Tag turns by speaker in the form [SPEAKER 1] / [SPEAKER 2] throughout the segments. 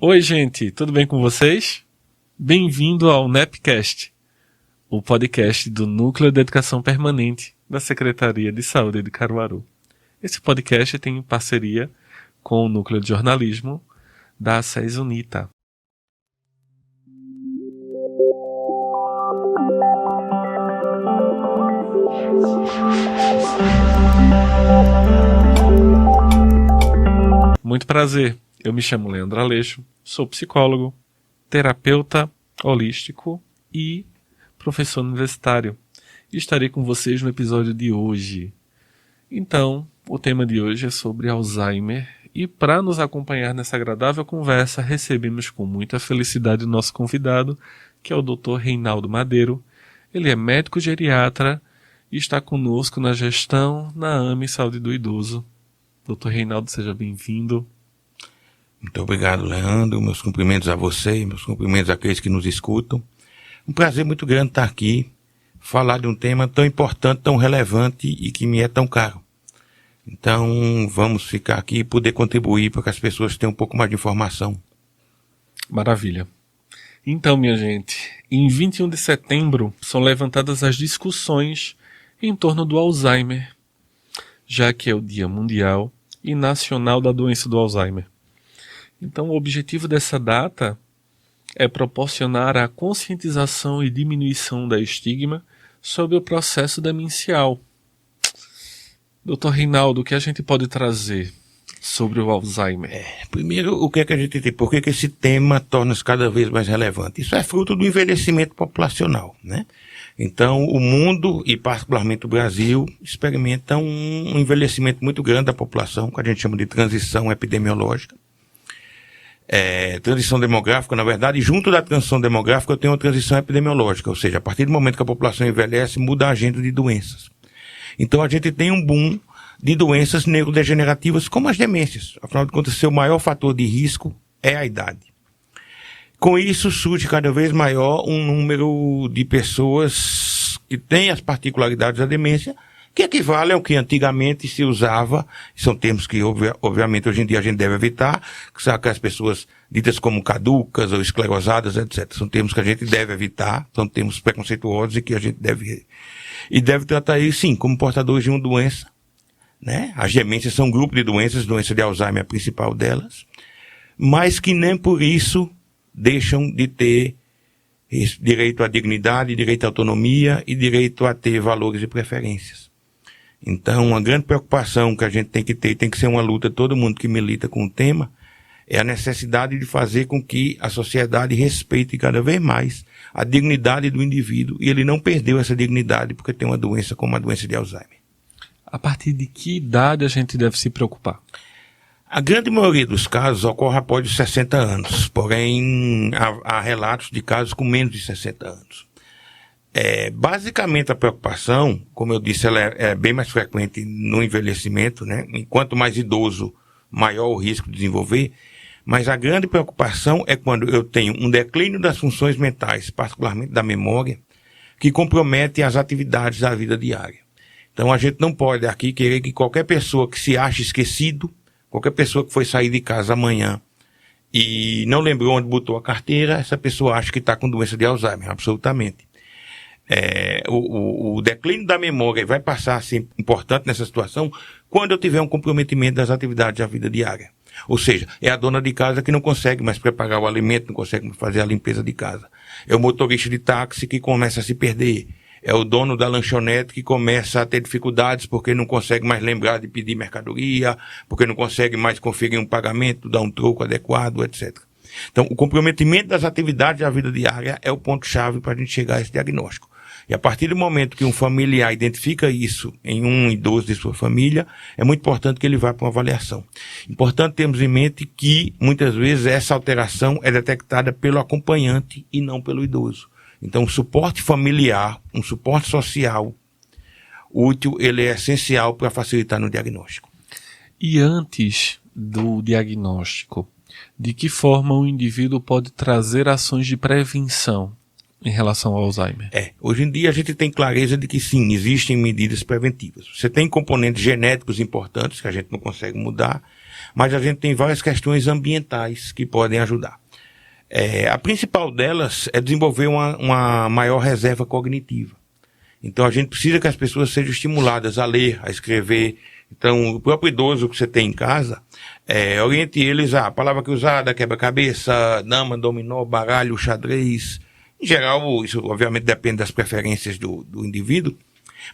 [SPEAKER 1] Oi, gente, tudo bem com vocês? Bem-vindo ao NEPcast, o podcast do Núcleo de Educação Permanente da Secretaria de Saúde de Caruaru. Esse podcast tem parceria com o Núcleo de Jornalismo da SES UNITA. Muito prazer, eu me chamo Leandro Aleixo, sou psicólogo, terapeuta holístico e professor universitário. E estarei com vocês no episódio de hoje. Então, o tema de hoje é sobre Alzheimer e para nos acompanhar nessa agradável conversa, recebemos com muita felicidade o nosso convidado, que é o Dr. Reinaldo Madeiro. Ele é médico geriatra e está conosco na gestão na AME Saúde do Idoso. Dr. Reinaldo, seja bem-vindo.
[SPEAKER 2] Muito obrigado, Leandro. Meus cumprimentos a você e meus cumprimentos àqueles que nos escutam. Um prazer muito grande estar aqui, falar de um tema tão importante, tão relevante e que me é tão caro. Então, vamos ficar aqui e poder contribuir para que as pessoas tenham um pouco mais de informação.
[SPEAKER 1] Maravilha. Então, minha gente, em 21 de setembro são levantadas as discussões em torno do Alzheimer, já que é o Dia Mundial e Nacional da Doença do Alzheimer. Então, o objetivo dessa data é proporcionar a conscientização e diminuição da estigma sobre o processo demencial. Dr. Reinaldo, o que a gente pode trazer sobre o Alzheimer?
[SPEAKER 2] Primeiro, o que é que a gente tem? Por que esse tema torna-se cada vez mais relevante? Isso é fruto do envelhecimento populacional, né? Então, o mundo, e particularmente o Brasil, experimenta um envelhecimento muito grande da população, que a gente chama de transição epidemiológica. Transição demográfica, na verdade, e junto da transição demográfica eu tenho uma transição epidemiológica, ou seja, a partir do momento que a população envelhece, muda a agenda de doenças. Então a gente tem um boom de doenças neurodegenerativas como as demências. Afinal de contas, seu maior fator de risco é a idade. Com isso surge cada vez maior um número de pessoas que têm as particularidades da demência, que equivale ao que antigamente se usava, são termos que obviamente hoje em dia a gente deve evitar, que são aquelas pessoas ditas como caducas ou esclerosadas, etc. São termos que a gente deve evitar, são termos preconceituosos e que a gente deve tratar isso, sim, como portadores de uma doença, né? As demências são um grupo de doenças, doença de Alzheimer é a principal delas, mas que nem por isso deixam de ter direito à dignidade, direito à autonomia e direito a ter valores e preferências. Então, uma grande preocupação que a gente tem que ter, tem que ser uma luta, todo mundo que milita com o tema, é a necessidade de fazer com que a sociedade respeite cada vez mais a dignidade do indivíduo, e ele não perdeu essa dignidade porque tem uma doença como a doença de Alzheimer.
[SPEAKER 1] A partir de que idade a gente deve se preocupar?
[SPEAKER 2] A grande maioria dos casos ocorre após os 60 anos, porém há relatos de casos com menos de 60 anos. Basicamente a preocupação, como eu disse, ela é bem mais frequente no envelhecimento, né? Enquanto mais idoso, maior o risco de desenvolver, mas a grande preocupação é quando eu tenho um declínio das funções mentais, particularmente da memória, que compromete as atividades da vida diária. Então a gente não pode aqui querer que qualquer pessoa que se ache esquecido, qualquer pessoa que foi sair de casa amanhã e não lembrou onde botou a carteira, essa pessoa acha que está com doença de Alzheimer, absolutamente. O declínio da memória vai passar a ser importante nessa situação quando eu tiver um comprometimento das atividades da vida diária. Ou seja, é a dona de casa que não consegue mais preparar o alimento, não consegue mais fazer a limpeza de casa. É o motorista de táxi que começa a se perder. É o dono da lanchonete que começa a ter dificuldades porque não consegue mais lembrar de pedir mercadoria, porque não consegue mais conferir um pagamento, dar um troco adequado, etc. Então, o comprometimento das atividades da vida diária é o ponto-chave para a gente chegar a esse diagnóstico. E a partir do momento que um familiar identifica isso em um idoso de sua família, é muito importante que ele vá para uma avaliação. Importante termos em mente que, muitas vezes, essa alteração é detectada pelo acompanhante e não pelo idoso. Então, o suporte familiar, um suporte social útil, ele é essencial para facilitar no diagnóstico.
[SPEAKER 1] E antes do diagnóstico, de que forma o indivíduo pode trazer ações de prevenção em relação ao Alzheimer?
[SPEAKER 2] Hoje em dia a gente tem clareza de que sim, existem medidas preventivas. Você tem componentes genéticos importantes que a gente não consegue mudar, mas a gente tem várias questões ambientais que podem ajudar. A principal delas é desenvolver uma maior reserva cognitiva. Então a gente precisa que as pessoas sejam estimuladas a ler, a escrever. Então o próprio idoso que você tem em casa, oriente eles a palavra cruzada, quebra-cabeça, dama, dominó, baralho, xadrez. Em geral, isso obviamente depende das preferências do indivíduo,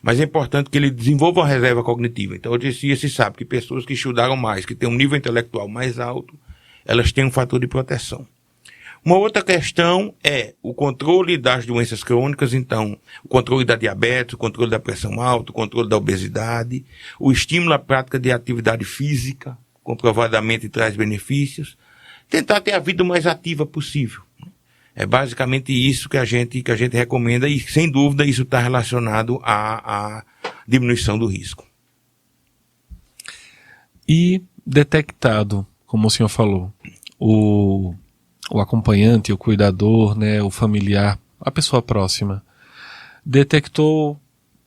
[SPEAKER 2] mas é importante que ele desenvolva uma reserva cognitiva. Então hoje em dia se sabe que pessoas que estudaram mais, que têm um nível intelectual mais alto, elas têm um fator de proteção. Uma outra questão é o controle das doenças crônicas, então, o controle da diabetes, o controle da pressão alta, o controle da obesidade, o estímulo à prática de atividade física, comprovadamente traz benefícios, tentar ter a vida o mais ativa possível. É basicamente isso que a gente recomenda e, sem dúvida, isso está relacionado à diminuição do risco.
[SPEAKER 1] E detectado, como o senhor falou, o acompanhante, o cuidador, né, o familiar, a pessoa próxima, detectou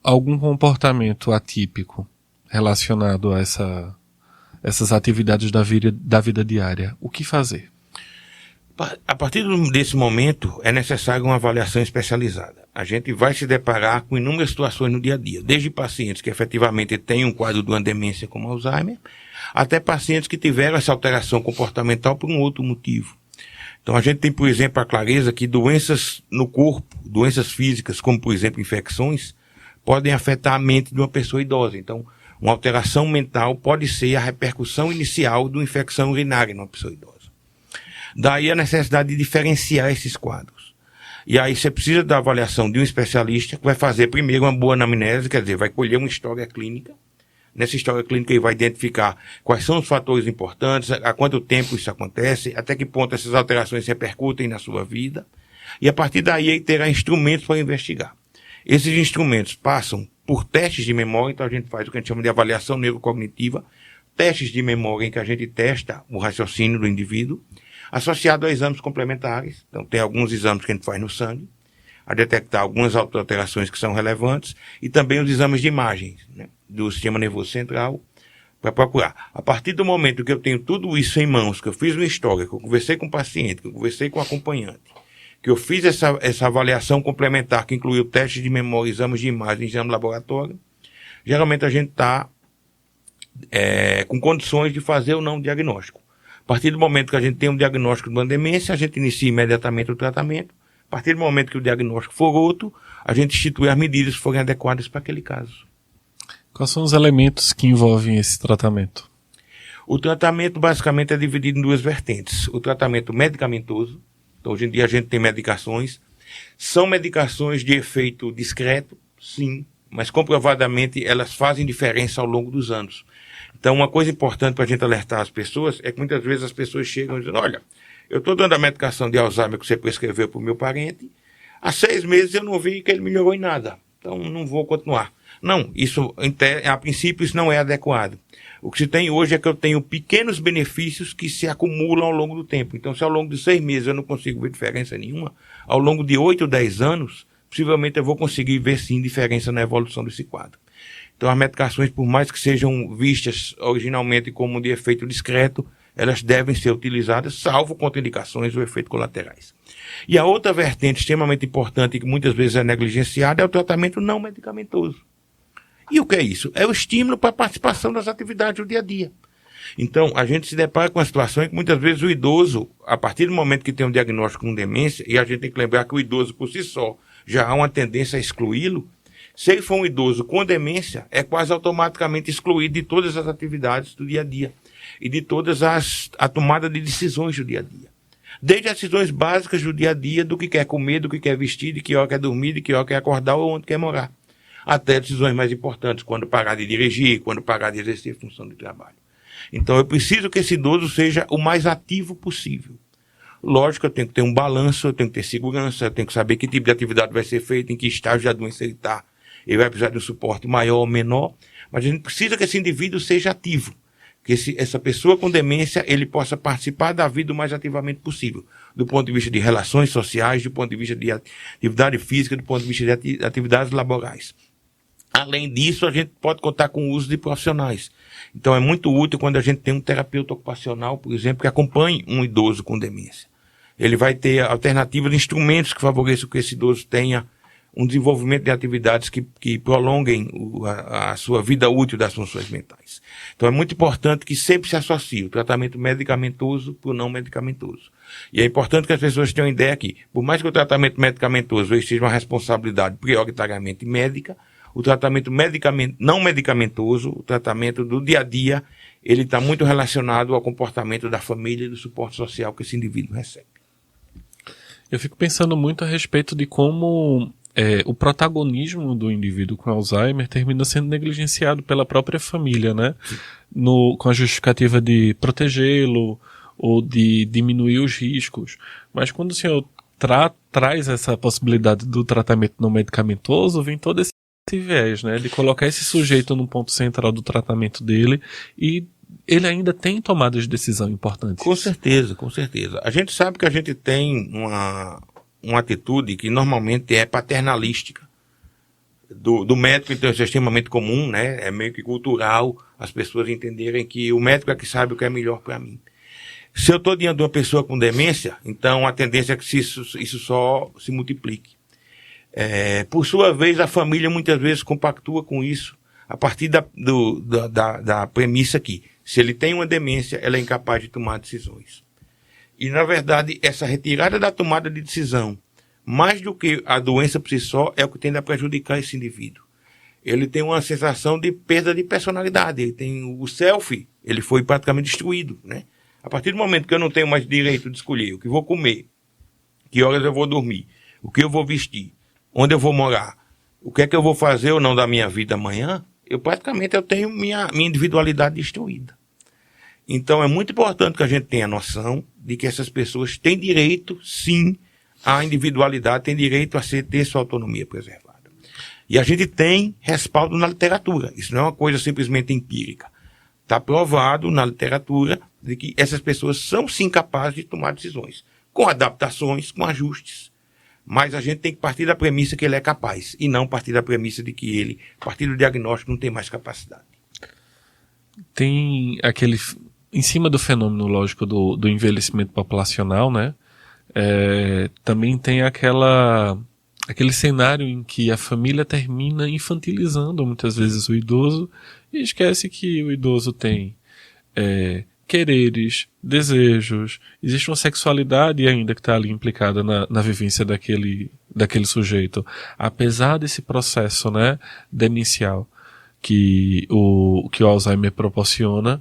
[SPEAKER 1] algum comportamento atípico relacionado a essas atividades da vida diária, o que fazer?
[SPEAKER 2] A partir desse momento, é necessário uma avaliação especializada. A gente vai se deparar com inúmeras situações no dia a dia, desde pacientes que efetivamente têm um quadro de uma demência como Alzheimer, até pacientes que tiveram essa alteração comportamental por um outro motivo. Então a gente tem, por exemplo, a clareza que doenças no corpo, doenças físicas, como por exemplo infecções, podem afetar a mente de uma pessoa idosa. Então, uma alteração mental pode ser a repercussão inicial de uma infecção urinária numa pessoa idosa. Daí a necessidade de diferenciar esses quadros. E aí você precisa da avaliação de um especialista que vai fazer primeiro uma boa anamnese, quer dizer, vai colher uma história clínica. Nessa história clínica ele vai identificar quais são os fatores importantes, há quanto tempo isso acontece, até que ponto essas alterações repercutem na sua vida. E a partir daí ele terá instrumentos para investigar. Esses instrumentos passam por testes de memória, então a gente faz o que a gente chama de avaliação neurocognitiva, testes de memória em que a gente testa o raciocínio do indivíduo, associado a exames complementares. Então tem alguns exames que a gente faz no sangue, a detectar algumas alterações que são relevantes, e também os exames de imagens, né, do sistema nervoso central, para procurar. A partir do momento que eu tenho tudo isso em mãos, que eu fiz uma história, que eu conversei com o paciente, que eu conversei com o acompanhante, que eu fiz essa avaliação complementar, que incluiu testes de memória, exames de imagem, exame de laboratório, geralmente a gente está com condições de fazer ou não o diagnóstico. A partir do momento que a gente tem um diagnóstico de uma demência, a gente inicia imediatamente o tratamento. A partir do momento que o diagnóstico for outro, a gente institui as medidas que forem adequadas para aquele caso.
[SPEAKER 1] Quais são os elementos que envolvem esse tratamento?
[SPEAKER 2] O tratamento basicamente é dividido em duas vertentes. O tratamento medicamentoso, então hoje em dia a gente tem medicações, são medicações de efeito discreto, sim, mas comprovadamente elas fazem diferença ao longo dos anos. Então uma coisa importante para a gente alertar as pessoas é que muitas vezes as pessoas chegam dizendo, olha, eu estou dando a medicação de Alzheimer que você prescreveu para o meu parente, há 6 meses eu não vi que ele melhorou em nada, então não vou continuar. Não, isso, a princípio, isso não é adequado. O que se tem hoje é que eu tenho pequenos benefícios que se acumulam ao longo do tempo. Então, se ao longo de 6 meses eu não consigo ver diferença nenhuma, ao longo de 8 ou 10 anos, possivelmente eu vou conseguir ver sim diferença na evolução desse quadro. Então, as medicações, por mais que sejam vistas originalmente como de efeito discreto, elas devem ser utilizadas, salvo contraindicações ou efeitos colaterais. E a outra vertente extremamente importante, que muitas vezes é negligenciada, é o tratamento não medicamentoso. E o que é isso? É o estímulo para a participação das atividades do dia a dia. Então, a gente se depara com uma situação em que muitas vezes o idoso, a partir do momento que tem um diagnóstico com demência, e a gente tem que lembrar que o idoso por si só já há uma tendência a excluí-lo, se ele for um idoso com demência, é quase automaticamente excluído de todas as atividades do dia a dia e de todas a tomada de decisões do dia a dia. Desde as decisões básicas do dia a dia, do que quer comer, do que quer vestir, de que hora quer dormir, de que hora quer acordar ou onde quer morar. Até decisões mais importantes, quando parar de dirigir, quando parar de exercer função de trabalho. Então eu preciso que esse idoso seja o mais ativo possível. Lógico, eu tenho que ter um balanço, eu tenho que ter segurança, eu tenho que saber que tipo de atividade vai ser feita, em que estágio da doença ele está. Ele vai precisar de um suporte maior ou menor, mas a gente precisa que esse indivíduo seja ativo. Que essa pessoa com demência, ele possa participar da vida o mais ativamente possível. Do ponto de vista de relações sociais, do ponto de vista de atividade física, do ponto de vista de atividades laborais. Além disso, a gente pode contar com o uso de profissionais. Então é muito útil quando a gente tem um terapeuta ocupacional, por exemplo, que acompanhe um idoso com demência. Ele vai ter alternativas de instrumentos que favoreçam que esse idoso tenha um desenvolvimento de atividades que prolonguem a sua vida útil das funções mentais. Então é muito importante que sempre se associe o tratamento medicamentoso para o não medicamentoso. E é importante que as pessoas tenham ideia que, por mais que o tratamento medicamentoso seja uma responsabilidade prioritariamente médica, o tratamento não medicamentoso, o tratamento do dia a dia, ele está muito relacionado ao comportamento da família e do suporte social que esse indivíduo recebe.
[SPEAKER 1] Eu fico pensando muito a respeito de como o protagonismo do indivíduo com Alzheimer termina sendo negligenciado pela própria família, né? Com a justificativa de protegê-lo ou de diminuir os riscos. Mas quando o senhor traz essa possibilidade do tratamento não medicamentoso, vem todo esse viés, né? De colocar esse sujeito no ponto central do tratamento dele e ele ainda tem tomadas de decisão importantes.
[SPEAKER 2] Com certeza, com certeza. A gente sabe que a gente tem uma atitude que normalmente é paternalística do médico, então isso é extremamente comum, né? É meio que cultural as pessoas entenderem que o médico é que sabe o que é melhor para mim. Se eu estou diante de uma pessoa com demência, então a tendência é que isso só se multiplique. Por sua vez, a família muitas vezes compactua com isso a partir da premissa que, se ele tem uma demência, ela é incapaz de tomar decisões. E, na verdade, essa retirada da tomada de decisão, mais do que a doença por si só, é o que tende a prejudicar esse indivíduo. Ele tem uma sensação de perda de personalidade. Ele tem o self, ele foi praticamente destruído, né? A partir do momento que eu não tenho mais direito de escolher o que vou comer, que horas eu vou dormir, o que eu vou vestir, onde eu vou morar, o que é que eu vou fazer ou não da minha vida amanhã, eu tenho minha individualidade destruída. Então é muito importante que a gente tenha noção de que essas pessoas têm direito, sim, à individualidade, têm direito a ter sua autonomia preservada. E a gente tem respaldo na literatura. Isso não é uma coisa simplesmente empírica. Está provado na literatura de que essas pessoas são sim capazes de tomar decisões, com adaptações, com ajustes. Mas a gente tem que partir da premissa que ele é capaz, e não partir da premissa de que ele, a partir do diagnóstico, não tem mais capacidade.
[SPEAKER 1] Tem aquele, em cima do fenômeno lógico do envelhecimento populacional, né? Também tem aquele cenário em que a família termina infantilizando muitas vezes o idoso e esquece que o idoso tem quereres, desejos, existe uma sexualidade ainda que está ali implicada na vivência daquele sujeito. Apesar desse processo, né, demencial que o Alzheimer proporciona,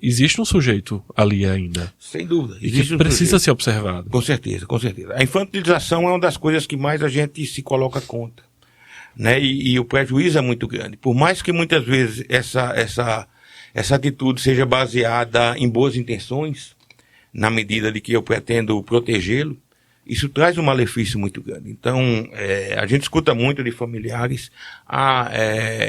[SPEAKER 1] existe um sujeito ali ainda.
[SPEAKER 2] Sem dúvida.
[SPEAKER 1] E que precisa ser observado.
[SPEAKER 2] Com certeza, com certeza. A infantilização é uma das coisas que mais a gente se coloca contra, né? E o prejuízo é muito grande. Por mais que muitas vezes essa atitude seja baseada em boas intenções, na medida de que eu pretendo protegê-lo, isso traz um malefício muito grande. Então, a gente escuta muito de familiares,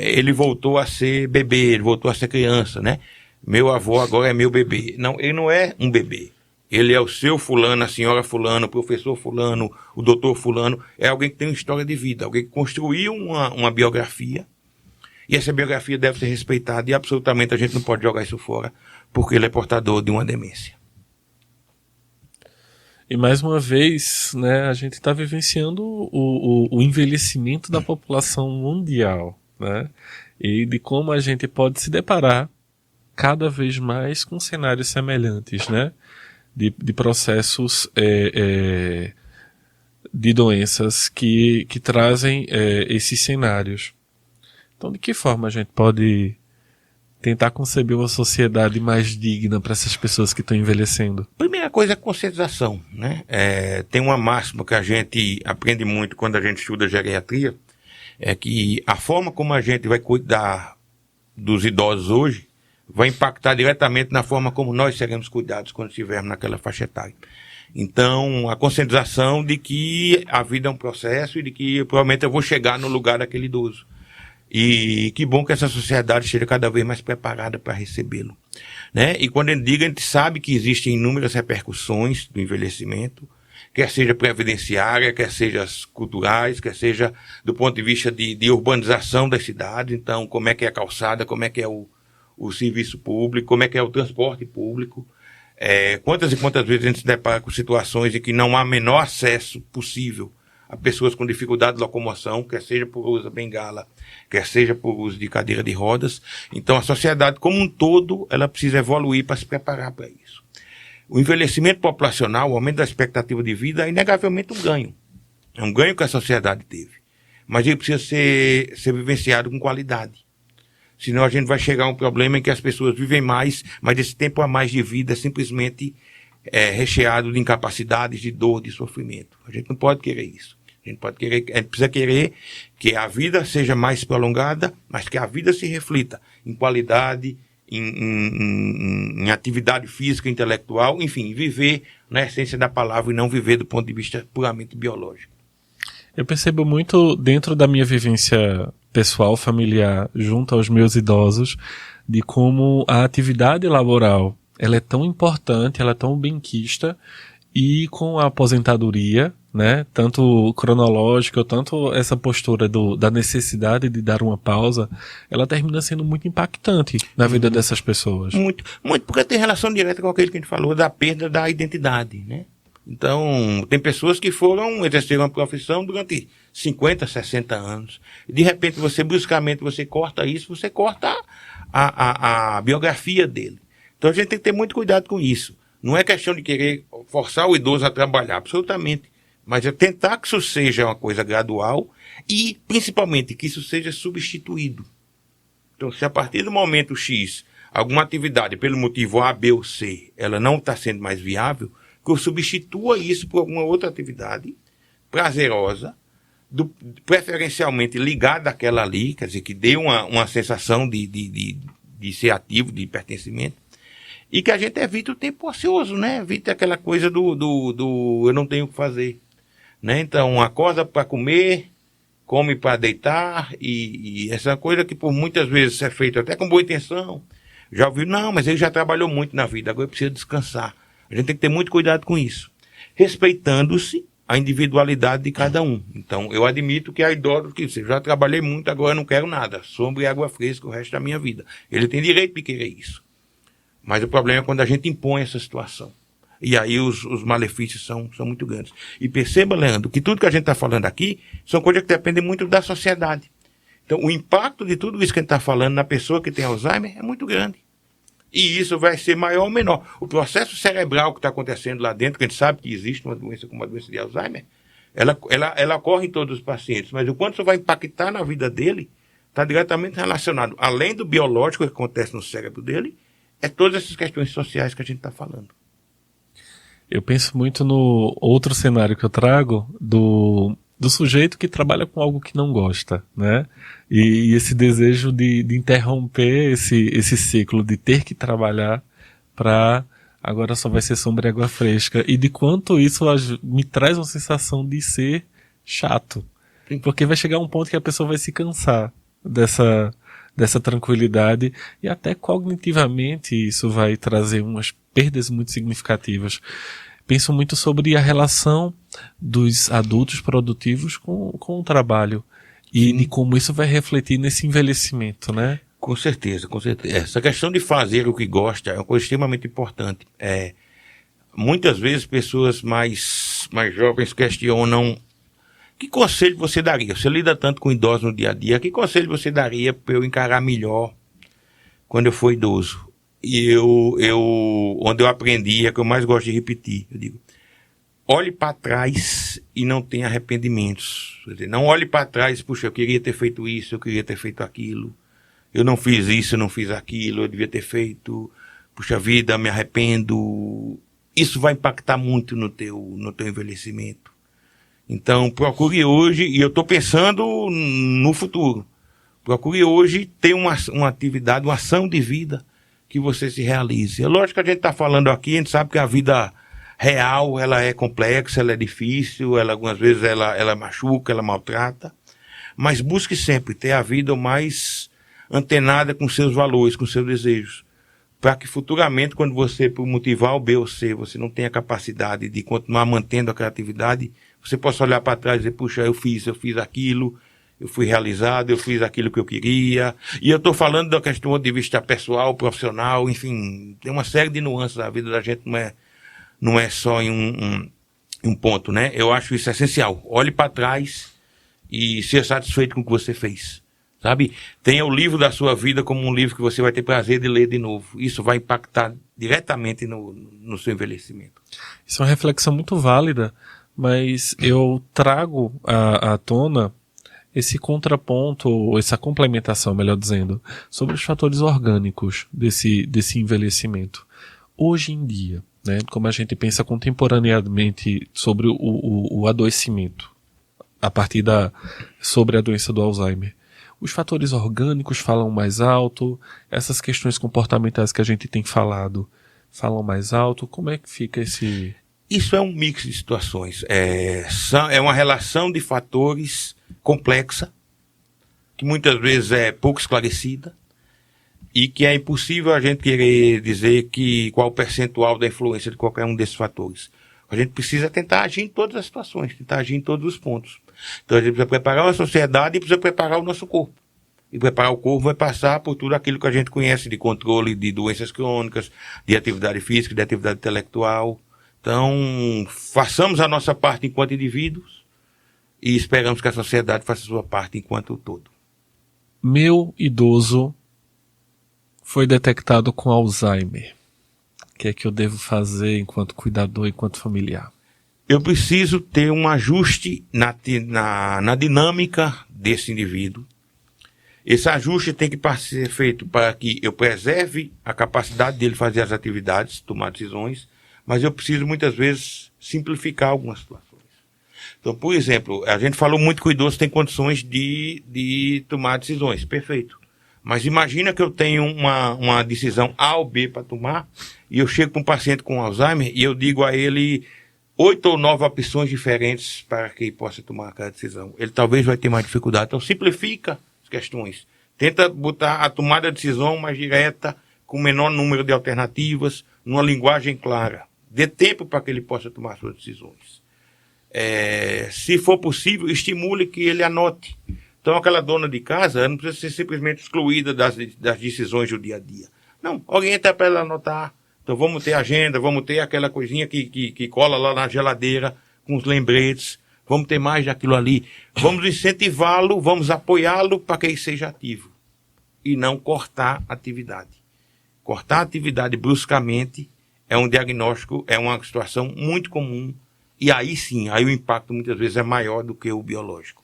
[SPEAKER 2] ele voltou a ser bebê, ele voltou a ser criança, né? Meu avô agora é meu bebê. Não, ele não é um bebê. Ele é o seu fulano, a senhora fulano, o professor fulano, o doutor fulano. É alguém que tem uma história de vida, alguém que construiu uma biografia. E essa biografia deve ser respeitada e absolutamente a gente não pode jogar isso fora, porque ele é portador de uma demência.
[SPEAKER 1] E mais uma vez, né, a gente está vivenciando o envelhecimento da população mundial, né? E de como a gente pode se deparar cada vez mais com cenários semelhantes, né? De processos de doenças que trazem esses cenários. Então, de que forma a gente pode tentar conceber uma sociedade mais digna para essas pessoas que estão envelhecendo?
[SPEAKER 2] Primeira coisa é a conscientização, né? Tem uma máxima que a gente aprende muito quando a gente estuda geriatria, é que a forma como a gente vai cuidar dos idosos hoje vai impactar diretamente na forma como nós seremos cuidados quando estivermos naquela faixa etária. Então, a conscientização de que a vida é um processo e de que provavelmente eu vou chegar no lugar daquele idoso. E que bom que essa sociedade esteja cada vez mais preparada para recebê-lo, né? E quando ele diga, a gente sabe que existem inúmeras repercussões do envelhecimento, quer seja previdenciária, quer seja culturais, quer seja do ponto de vista de urbanização das cidades. Então, como é que é a calçada, como é que é o serviço público, como é que é o transporte público. Quantas e quantas vezes a gente se depara com situações em que não há menor acesso possível a pessoas com dificuldade de locomoção, quer seja por uso da bengala, quer seja por uso de cadeira de rodas. Então, a sociedade como um todo, ela precisa evoluir para se preparar para isso. O envelhecimento populacional, o aumento da expectativa de vida, é inegavelmente um ganho. É um ganho que a sociedade teve. Mas ele precisa ser vivenciado com qualidade. Senão a gente vai chegar a um problema em que as pessoas vivem mais, mas esse tempo a mais de vida é simplesmente recheado de incapacidades, de dor, de sofrimento. A gente não pode querer isso. A gente precisa querer que a vida seja mais prolongada, mas que a vida se reflita em qualidade, em atividade física, intelectual, enfim, viver na essência da palavra e não viver do ponto de vista puramente biológico.
[SPEAKER 1] Eu percebo muito dentro da minha vivência pessoal, familiar, junto aos meus idosos, de como a atividade laboral ela é tão importante, ela é tão benquista, e com a aposentadoria, né, tanto cronológica, tanto essa postura da necessidade de dar uma pausa, ela termina sendo muito impactante na vida dessas pessoas.
[SPEAKER 2] Muito, muito, porque tem relação direta com aquilo que a gente falou da perda da identidade, né? Então, tem pessoas que exerceram uma profissão durante 50, 60 anos. E de repente, bruscamente, você corta isso, você corta a biografia dele. Então, a gente tem que ter muito cuidado com isso. Não é questão de querer forçar o idoso a trabalhar, absolutamente. Mas é tentar que isso seja uma coisa gradual e, principalmente, que isso seja substituído. Então, se a partir do momento X, alguma atividade, pelo motivo A, B ou C, ela não está sendo mais viável, que eu substitua isso por alguma outra atividade prazerosa, preferencialmente ligada àquela ali, quer dizer, que dê uma sensação de ser ativo, de pertencimento, e que a gente evite o tempo ocioso, né? Evite aquela coisa do eu não tenho o que fazer. Né? Então, acorda para comer, come para deitar, e essa coisa que por muitas vezes é feita até com boa intenção. Já ouviu? Não, mas ele já trabalhou muito na vida, agora precisa descansar. A gente tem que ter muito cuidado com isso, respeitando-se a individualidade de cada um. Então, eu admito que há idosos que dizem, já trabalhei muito, agora não quero nada, sombra e água fresca o resto da minha vida. Ele tem direito de querer isso. Mas o problema é quando a gente impõe essa situação. E aí os malefícios são muito grandes. E perceba, Leandro, que tudo que a gente está falando aqui são coisas que dependem muito da sociedade. Então, o impacto de tudo isso que a gente está falando na pessoa que tem Alzheimer é muito grande. E isso vai ser maior ou menor. O processo cerebral que está acontecendo lá dentro, que a gente sabe que existe uma doença como a doença de Alzheimer, ela ocorre em todos os pacientes, mas o quanto isso vai impactar na vida dele está diretamente relacionado, além do biológico que acontece no cérebro dele, é todas essas questões sociais que a gente está falando.
[SPEAKER 1] Eu penso muito no outro cenário que eu trago do sujeito que trabalha com algo que não gosta, né? E esse desejo de interromper esse ciclo de ter que trabalhar para agora só vai ser sombra e água fresca, e de quanto isso me traz uma sensação de ser chato. Porque vai chegar um ponto que a pessoa vai se cansar dessa tranquilidade, e até cognitivamente isso vai trazer umas perdas muito significativas. Penso muito sobre a relação dos adultos produtivos com o trabalho e de como isso vai refletir nesse envelhecimento, né?
[SPEAKER 2] Com certeza, com certeza. Essa questão de fazer o que gosta é uma coisa extremamente importante. Muitas vezes pessoas mais jovens questionam: que conselho você daria? Você lida tanto com idosos no dia a dia, que conselho você daria para eu encarar melhor quando eu for idoso? E onde eu aprendi, é que eu mais gosto de repetir, eu digo: olhe para trás e não tenha arrependimentos. Quer dizer, não olhe para trás, puxa, eu queria ter feito isso, eu queria ter feito aquilo, eu não fiz isso, eu não fiz aquilo, eu devia ter feito, puxa vida, me arrependo. Isso vai impactar muito no teu envelhecimento. Então, procure hoje, e eu estou pensando no futuro, procure hoje ter uma atividade, uma ação de vida que você se realize. É lógico que a gente está falando aqui, a gente sabe que a vida real, ela é complexa, ela é difícil, algumas vezes ela machuca, ela maltrata, mas busque sempre ter a vida o mais antenada com seus valores, com seus desejos. para que futuramente, quando você, por motivo A ou B ou C, você não tenha capacidade de continuar mantendo a criatividade, você possa olhar para trás e dizer, puxa, eu fiz aquilo, eu fui realizado, eu fiz aquilo que eu queria. E eu estou falando da questão de vista pessoal, profissional, enfim, tem uma série de nuances. A vida da gente não é só em um ponto, né? Eu acho isso essencial. Olhe para trás e seja satisfeito com o que você fez. Sabe? Tenha o livro da sua vida como um livro que você vai ter prazer de ler de novo. Isso vai impactar diretamente no seu envelhecimento.
[SPEAKER 1] Isso é uma reflexão muito válida, mas eu trago à tona esse contraponto, ou essa complementação, melhor dizendo, sobre os fatores orgânicos desse envelhecimento. Hoje em dia, né, como a gente pensa contemporaneamente sobre o adoecimento, a partir sobre a doença do Alzheimer, os fatores orgânicos falam mais alto, essas questões comportamentais que a gente tem falado falam mais alto. Como é que fica esse...
[SPEAKER 2] Isso é um mix de situações. É uma relação de fatores complexa, que muitas vezes é pouco esclarecida, e que é impossível a gente querer dizer qual o percentual da influência de qualquer um desses fatores. A gente precisa tentar agir em todas as situações, tentar agir em todos os pontos. Então a gente precisa preparar a sociedade e precisa preparar o nosso corpo. E preparar o corpo vai passar por tudo aquilo que a gente conhece de controle de doenças crônicas, de atividade física, de atividade intelectual. Então, façamos a nossa parte enquanto indivíduos e esperamos que a sociedade faça a sua parte enquanto todo.
[SPEAKER 1] Meu idoso foi detectado com Alzheimer. O que é que eu devo fazer enquanto cuidador, enquanto familiar?
[SPEAKER 2] Eu preciso ter um ajuste na dinâmica desse indivíduo. Esse ajuste tem que ser feito para que eu preserve a capacidade dele fazer as atividades, tomar decisões, mas eu preciso muitas vezes simplificar algumas situações. Então, por exemplo, a gente falou muito que o idoso tem condições de tomar decisões, perfeito. Mas imagina que eu tenho uma decisão A ou B para tomar, e eu chego para um paciente com Alzheimer e eu digo a ele 8 ou 9 opções diferentes para que ele possa tomar aquela decisão. Ele talvez vai ter mais dificuldade. Então, simplifica as questões. Tenta botar a tomada de decisão mais direta, com o menor número de alternativas, numa linguagem clara. Dê tempo para que ele possa tomar suas decisões. Se for possível, estimule que ele anote. Então, aquela dona de casa não precisa ser simplesmente excluída das decisões do dia a dia. Não, orienta para ela anotar. Então, vamos ter agenda, vamos ter aquela coisinha que cola lá na geladeira, com os lembretes. Vamos ter mais daquilo ali. Vamos incentivá-lo, vamos apoiá-lo para que ele seja ativo. E não cortar a atividade. Cortar a atividade bruscamente é um diagnóstico, é uma situação muito comum. E aí sim, aí o impacto muitas vezes é maior do que o biológico.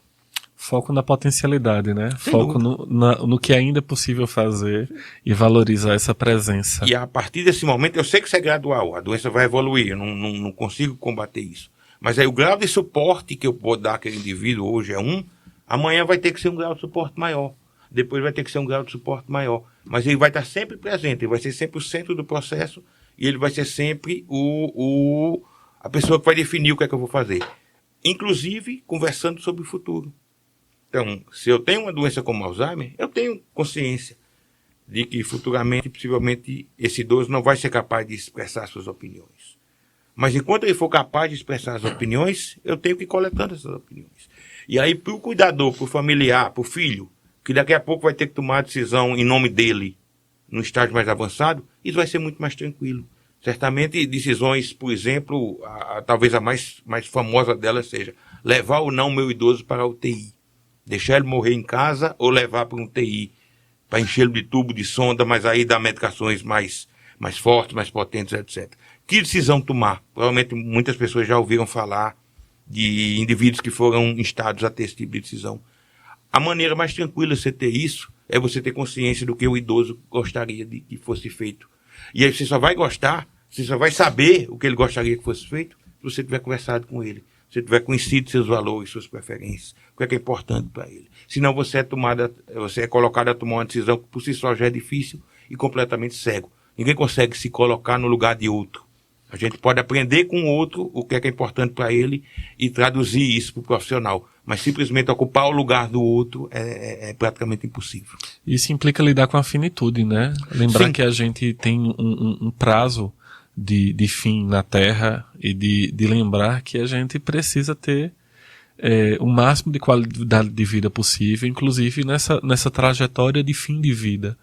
[SPEAKER 1] Foco na potencialidade, né? Foco no que ainda é possível fazer e valorizar essa presença.
[SPEAKER 2] E a partir desse momento, eu sei que isso é gradual, a doença vai evoluir, eu não consigo combater isso. Mas aí o grau de suporte que eu vou dar àquele indivíduo hoje é amanhã vai ter que ser um grau de suporte maior. Depois vai ter que ser um grau de suporte maior. Mas ele vai estar sempre presente, ele vai ser sempre o centro do processo e ele vai ser sempre a pessoa que vai definir o que é que eu vou fazer. Inclusive, conversando sobre o futuro. Então, se eu tenho uma doença como Alzheimer, eu tenho consciência de que futuramente, possivelmente, esse idoso não vai ser capaz de expressar suas opiniões. Mas enquanto ele for capaz de expressar as opiniões, eu tenho que ir coletando essas opiniões. E aí, para o cuidador, para o familiar, para o filho, que daqui a pouco vai ter que tomar a decisão em nome dele, no estágio mais avançado, isso vai ser muito mais tranquilo. Certamente, decisões, por exemplo, talvez a mais famosa delas seja levar ou não meu idoso para a UTI. Deixar ele morrer em casa ou levar para um UTI, para encher-lo de tubo, de sonda, mas aí dar medicações mais fortes, mais potentes, etc. Que decisão tomar? Provavelmente muitas pessoas já ouviram falar de indivíduos que foram instados a ter esse tipo de decisão. A maneira mais tranquila de você ter isso é você ter consciência do que o idoso gostaria de que fosse feito. E aí você só vai gostar, você só vai saber o que ele gostaria que fosse feito se você tiver conversado com ele. Se tiver conhecido seus valores, suas preferências, o que é importante para ele. Senão você é colocado a tomar uma decisão que por si só já é difícil e completamente cego. Ninguém consegue se colocar no lugar de outro. A gente pode aprender com o outro o que é importante para ele e traduzir isso para o profissional. mas simplesmente ocupar o lugar do outro é praticamente impossível.
[SPEAKER 1] Isso implica lidar com a finitude, né? Lembrar
[SPEAKER 2] Sim.
[SPEAKER 1] que a gente tem um prazo de fim na Terra e de lembrar que a gente precisa ter o máximo de qualidade de vida possível, inclusive nessa trajetória de fim de vida.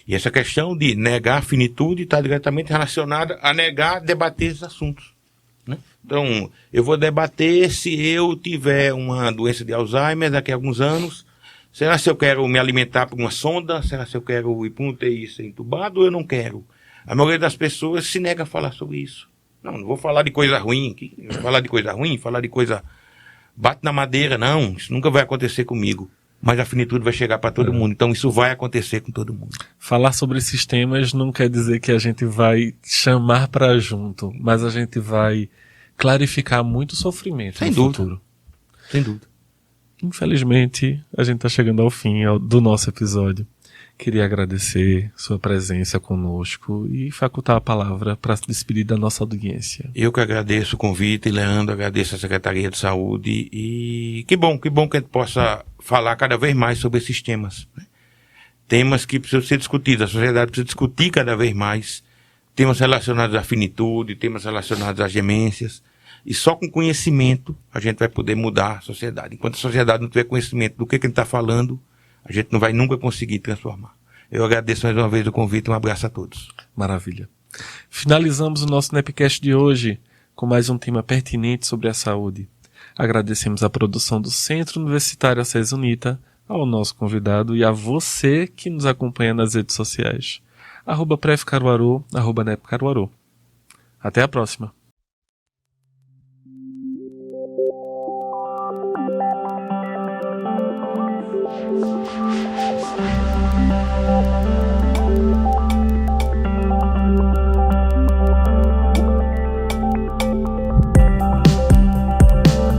[SPEAKER 2] E essa questão de negar a finitude está diretamente relacionada a negar debater esses assuntos, né? Então, eu vou debater se eu tiver uma doença de Alzheimer daqui a alguns anos. Será se eu quero me alimentar por uma sonda? Será se eu quero ir para um UTI ser entubado ou eu não quero? A maioria das pessoas se nega a falar sobre isso. Não vou falar de coisa ruim. Falar de coisa ruim, falar de coisa... Bate na madeira, não. Isso nunca vai acontecer comigo. Mas a finitude vai chegar para todo mundo. Então isso vai acontecer com todo mundo.
[SPEAKER 1] Falar sobre esses temas não quer dizer que a gente vai chamar para junto, mas a gente vai clarificar muito o sofrimento no futuro.
[SPEAKER 2] Sem dúvida.
[SPEAKER 1] Infelizmente, a gente está chegando ao fim do nosso episódio. Queria agradecer sua presença conosco e facultar a palavra para se despedir da nossa audiência.
[SPEAKER 2] Eu que agradeço o convite, Leandro, agradeço a Secretaria de Saúde e que bom que a gente possa falar cada vez mais sobre esses temas, né? Temas que precisam ser discutidos, a sociedade precisa discutir cada vez mais, temas relacionados à finitude, temas relacionados às demências, e só com conhecimento a gente vai poder mudar a sociedade. Enquanto a sociedade não tiver conhecimento do que a gente está falando, a gente não vai nunca conseguir transformar. Eu agradeço mais uma vez o convite, um abraço a todos.
[SPEAKER 1] Maravilha. Finalizamos o nosso Nepcast de hoje com mais um tema pertinente sobre a saúde. Agradecemos a produção do Centro Universitário Acesa Unita, ao nosso convidado e a você que nos acompanha nas redes sociais. @prefcaruaru, @nepcaruaru. Até a próxima.